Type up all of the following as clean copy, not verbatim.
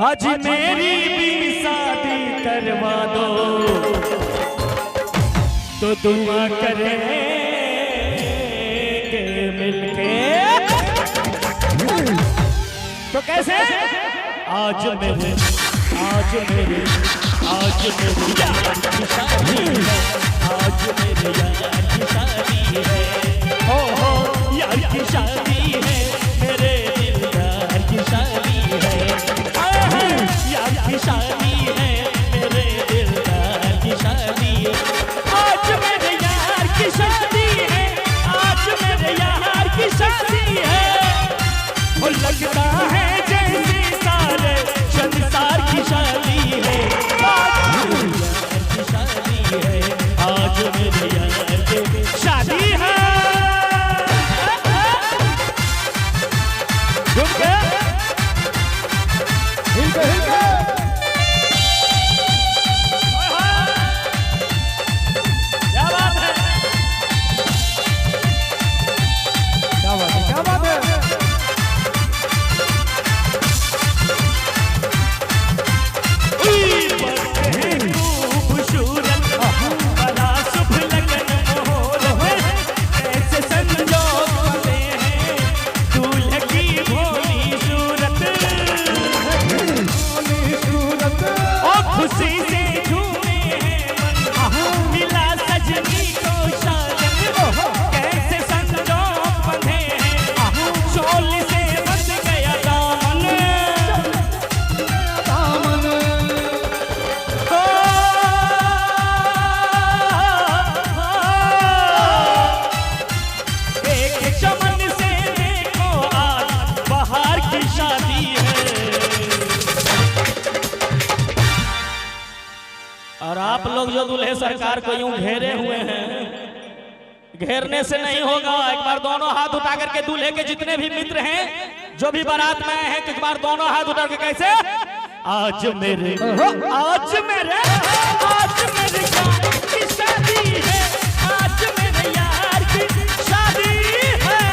आज मेरी भी शादी करवा दो तो दुआ करेंगे मिलके। तो कैसे? आज मेरे यार की शादी है, आज मेरे यार की शादी है, हो यार की शादी है, मेरे दिलदार की शादी है, यार की शादी है, मेरे दिलदार की शादी है, आज मेरे यार की शादी है, आज मेरे यार की शादी है। वो लगता है जैसे सारे संसार की शादी है, आज मेरे यार की शादी है, आज मेरे यार की शादी है। क्या बात है, क्या बात है, क्या बात है। खूबसूरत बड़ा शुभ लगन मोहर है, कैसे संजोग बने हैं दूल्हे की भोली सूरत, और खुशी से झूमे हैं मन, मिला सजनी को शादन, कैसे संजोग बने हैं चोल से बंध गया दामन। एक चमन से देखो आज बाहर की शादी है। और आप लोग जो दूल्हे सरकार को यूं घेरे हुए हैं, घेरने से नहीं होगा। एक बार दोनों हाथ उठा करके दूल्हे के जितने भी मित्र हैं, जो भी बारात में आए हैं, एक बार दोनों हाथ उठा के कैसे, आज मेरे यार की शादी है, आज मेरे यार की शादी है।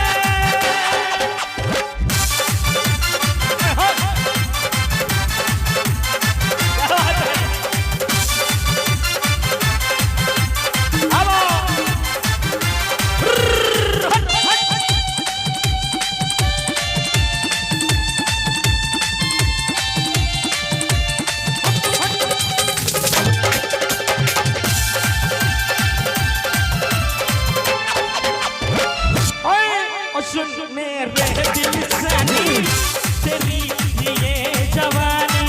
सुन मेरे दिल जानी तेरी ये जवानी,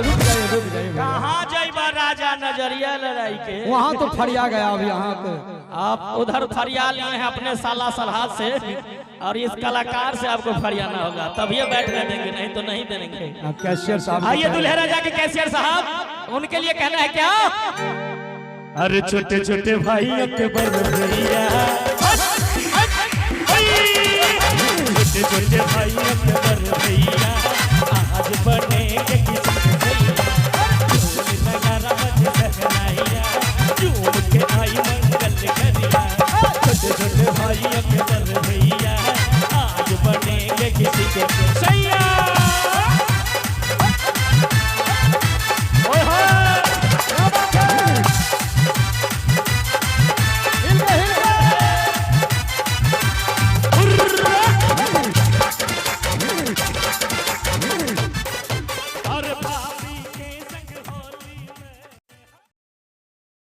रुक जाइए कहाँ जाइबा राजा नजरिया लड़ाई के। वहाँ तो फरिया गया अभी, यहाँ तो आप उधर फरिया लिए हैं अपने साला सलहात से, और इस कलाकार से आपको फरियाना होगा, तभी बैठने देंगे, नहीं तो नहीं देंगे। कैशियर साहब आइए दूल्हे राजा के कैशियर साहब, उनके लिए कहना है क्या। अरे छोटे छोटे भाइयों के बरभैया, छोटे छोटे भाइयों के बरभैया, आज बन